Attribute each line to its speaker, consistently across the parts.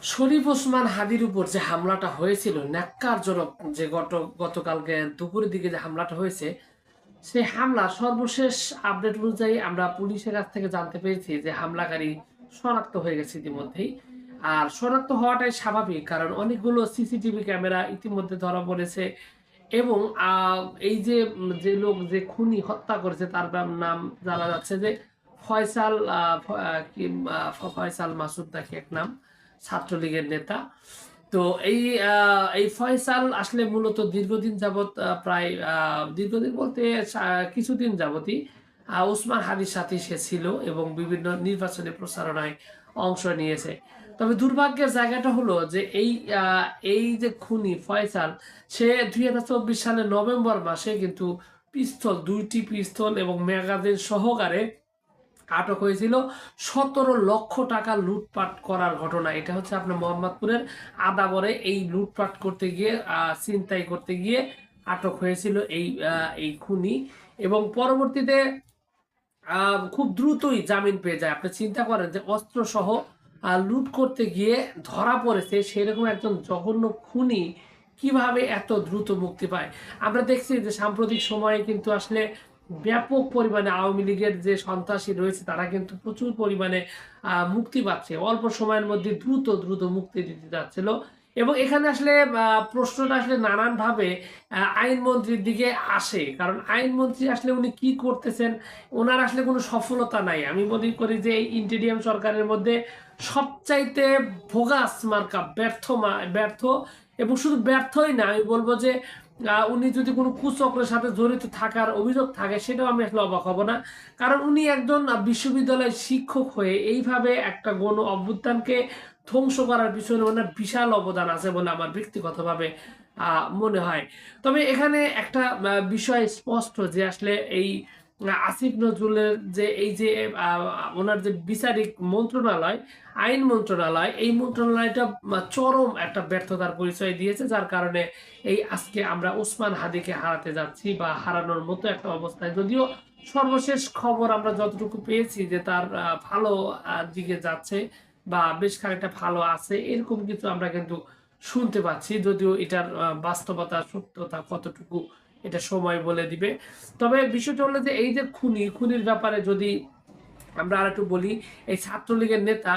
Speaker 1: শরীফ ওসমান হাদির উপর যে হামলাটা হয়েছিল ন্যাক্কারজনক, যে গতকালকে দুপুরের দিকে যে হামলাটা হয়েছে, সেই হামলা সর্বশেষ আপডেট অনুযায়ী আমরা পুলিশের কাছ থেকে জানতে পেরেছি যে হামলাকারী শনাক্ত হয়ে গেছে ইতিমধ্যেই। আর শনাক্ত হওয়াটাই স্বাভাবিক, কারণ অনেকগুলো সিসিটিভি ক্যামেরা ইতিমধ্যে ধরা পড়েছে। এবং এই যে যে লোক যে খুনি হত্যা করেছে তার নাম জানা যাচ্ছে যে ফয়সাল, ফয়সাল মাসুদ নাকি এক নাম, ছাত্রলীগের নেতা। তো এই ফয়সাল আসলে মূলত দীর্ঘদিন যাবত, প্রায় দীর্ঘদিন বলতে কিছুদিন যাবতই ওসমান হাদির সাথে সে ছিল এবং বিভিন্ন নির্বাচনী প্রচারণায় অংশ নিয়েছে। তবে দুর্ভাগ্যের জায়গাটা হলো যে এই যে খুনি ফয়সাল, সে 2024 সালের নভেম্বর মাসে কিন্তু দুইটি পিস্তল এবং ম্যাগাজিন সহকারে আটক হয়েছিল 17 লক্ষ টাকা লুটপাট করার ঘটনা। এটা হচ্ছে আপনার মোহাম্মদপুরের আদাবরে এই লুটপাট করতে গিয়ে, ছিনতাই করতে গিয়ে আটক হয়েছিল এই খুনি। এবং পরবর্তীতে খুব দ্রুতই জামিন পেয়ে যায়। আপনি চিন্তা করেন যে অস্ত্র সহ লুট করতে গিয়ে ধরা পড়েছে সেরকম একজন জঘন্য খুনি কিভাবে এত দ্রুত মুক্তি পায়। আমরা দেখছি যে সাম্প্রতিক সময়ে কিন্তু আসলে ব্যাপক পরিমাণে আওয়ামী লীগের যে সন্ত্রাসী রয়েছে তারা কিন্তু প্রচুর পরিমাণে মুক্তি পাচ্ছে, অল্প সময়ের মধ্যে দ্রুত দ্রুত মুক্তি দিতে যাচ্ছিল। এবং এখানে আসলে প্রশ্নটা আসলে নানানভাবে আইনমন্ত্রীর দিকে আসে, কারণ আইনমন্ত্রী আসলে উনি কি করতেছেন, ওনার আসলে কোনো সফলতা নাই। আমি মনে করি যে এই ইন্টেরিয়াম সরকারের মধ্যে সবচাইতে ভোগাস মার্কা ব্যর্থ। এবং শুধু ব্যর্থই না, আমি বলবো যে উনি যদি কোনো কুচক্রের সাথে জড়িত থাকার অভিযোগ থাকে সেটাও আমি আসলে অবাক হব না। কারণ উনি একজন বিশ্ববিদ্যালয়ের শিক্ষক হয়ে এইভাবে একটা গণ অভ্যুত্থানকে ধ্বংস করার পিছনে ওনার বিশাল অবদান আছে বলে আমার ব্যক্তিগতভাবে মনে হয়। তবে এখানে একটা বিষয় স্পষ্ট যে আসলে এই আসিফ নজরুলের যে এই যে ওনার যে বিচারিক মন্ত্রণালয়, আইন মন্ত্রণালয়, এই মন্ত্রণালয়টা চরম একটা ব্যর্থতার পরিচয় দিয়েছে, যার কারণে এই আজকে আমরা ওসমান হাদিকে হারাতে যাচ্ছি বা হারানোর মতো একটা অবস্থায়। যদিও সর্বশেষ খবর আমরা যতটুকু পেয়েছি যে তার ভালো দিকে যাচ্ছে বা বেশ খানিকটা ভালো আছে, এরকম কিছু আমরা কিন্তু শুনতে পাচ্ছি। যদিও এটার বাস্তবতা সত্যতা কতটুকু এটা সময় বলে দিবে। তবে বিষয়টা হলো যে এই যে খুনির ব্যাপারে যদি আমরা আর একটু বলি, এই ছাত্রলীগের নেতা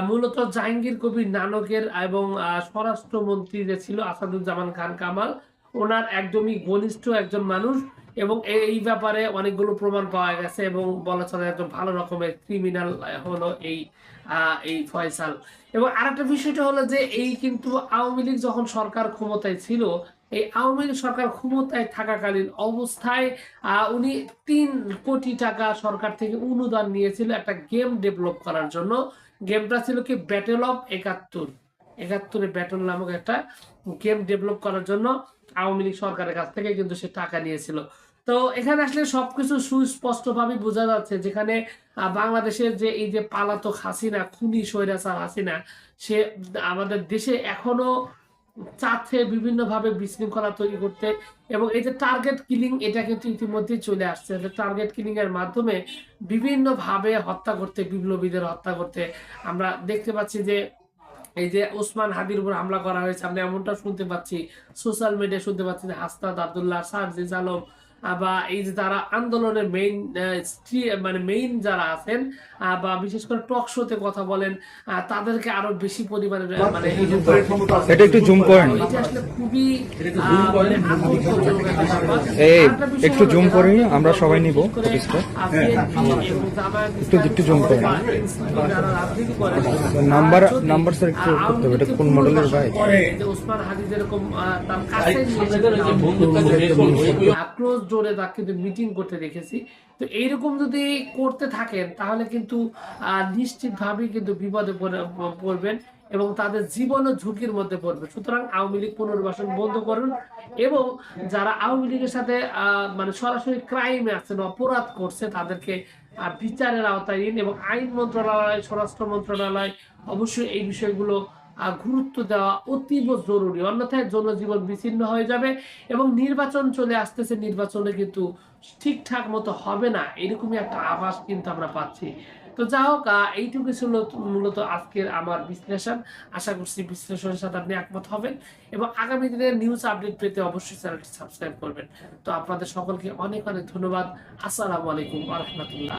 Speaker 1: মূলত জাহাঙ্গীর কবির নানকের এবং স্বরাষ্ট্রমন্ত্রী যে ছিল আসাদুজ্জামান খান কামাল, ওনার একদমই ঘনিষ্ঠ একজন মানুষ। এবং এই ব্যাপারে অনেকগুলো প্রমাণ পাওয়া গেছে এবং বলা চলে একজন ভালো রকমের ক্রিমিনাল হলো এই ফয়সাল। এবং আরেকটা বিষয়টা হলো যে এই কিন্তু আওয়ামী লীগ যখন সরকার ক্ষমতায় ছিল, এই আওয়ামী লীগ সরকার ক্ষমতায় থাকাকালীন অবস্থায় উনি 3 কোটি টাকা সরকার থেকে অনুদান নিয়েছিল একটা গেম ডেভেলপ করার জন্য। গেমটা ছিল কি ব্যাটেল অফ 71 ব্যাটল নামক একটা গেম ডেভেলপ করার জন্য আওয়ামী লীগ সরকারের কাছ থেকে কিন্তু সে টাকা নিয়েছিল। তো এখানে আসলে সবকিছু সুস্পষ্টভাবে বোঝা যাচ্ছে, যেখানে বাংলাদেশের যে এই যে পালাতক হাসিনা, খুনি স্বৈরাচার হাসিনা, সে আমাদের দেশে এখনো চাচ্ছে বিভিন্নভাবে বিশৃঙ্খলা তৈরি করতে। এবং এই যে টার্গেট কিলিং, এটা কিন্তু ইতিমধ্যেই চলে আসছে। টার্গেট কিলিং এর মাধ্যমে বিভিন্নভাবে হত্যা করতে, বিপ্লবীদের হত্যা করতে আমরা দেখতে পাচ্ছি যে এই যে ওসমান হাদির উপর হামলা করা হয়েছে, আমরা এমনটা শুনতে পাচ্ছি, সোশ্যাল মিডিয়ায় শুনতে পাচ্ছি যে হাসনাত আব্দুল্লাহ, সারজিজ আলম বা এই যে যারা আন্দোলনের মেইন যারা আছেন বা বিশেষ করে টক শোতে কথা বলেন, তাদেরকে আরো বেশি পরিমাণে মানে
Speaker 2: এটা একটু জুম করেন,
Speaker 1: এটা আসলে খুবই মানে আতঙ্কজনক একটা ব্যাপার। আরেকটা বিষয়
Speaker 2: একটু
Speaker 1: হলো
Speaker 2: জুম
Speaker 1: যারা
Speaker 2: করেন, আমরা
Speaker 1: বিশেষ
Speaker 2: সবাই নিব
Speaker 1: করে
Speaker 2: ফটোসটা।
Speaker 1: বিএনপি এবং জামায়াত
Speaker 2: একটু জুম করেন।
Speaker 1: বা এনসিপি যারা রাজনীতি করে,
Speaker 2: নাম্বার স্যার একটু করতে হবে, এটা কোন মডেলের ভাই?
Speaker 1: যে ওসমান হাদি যেরকম তার কাছে ক্লোজ ডোরে তাকে কিন্তু মিটিং করতে দেখেছি। তো এইরকম যদি করতে থাকেন তাহলে কিন্তু নিশ্চিতভাবেই কিন্তু বিপদে পড়বেন এবং তাদের জীবনও ঝুঁকির মধ্যে পড়বে। সুতরাং আওয়ামী লীগ পুনর্বাসন বন্ধ করুন এবং যারা আওয়ামী লীগের সাথে মানে সরাসরি ক্রাইমে আছেন, অপরাধ করছে, তাদেরকে বিচারের আওতায় নিন। এবং আইন মন্ত্রণালয়, স্বরাষ্ট্র মন্ত্রণালয় অবশ্যই এই বিষয়গুলো গুরুত্ব দেওয়া অতীব জরুরি, অন্যথায় জনজীবন বিচ্ছিন্ন হয়ে যাবে। এবং নির্বাচন চলে আসতেছে, নির্বাচনে কিন্তু ঠিকঠাক মতো হবে না, এরকমই একটা আভাস কিন্তু আমরা পাচ্ছি। তো যা হোক, এইটুকু ছিল মূলত আজকের আমার বিশ্লেষণ। আশা করছি বিশ্লেষণের সাথে আপনি একমত হবেন এবং আগামী দিনে নিউজ আপডেট পেতে অবশ্যই চ্যানেলটি সাবস্ক্রাইব করবেন। তো আপনাদের সকলকে অনেক অনেক ধন্যবাদ। আসসালামু আলাইকুম ওয়া রাহমাতুল্লাহ।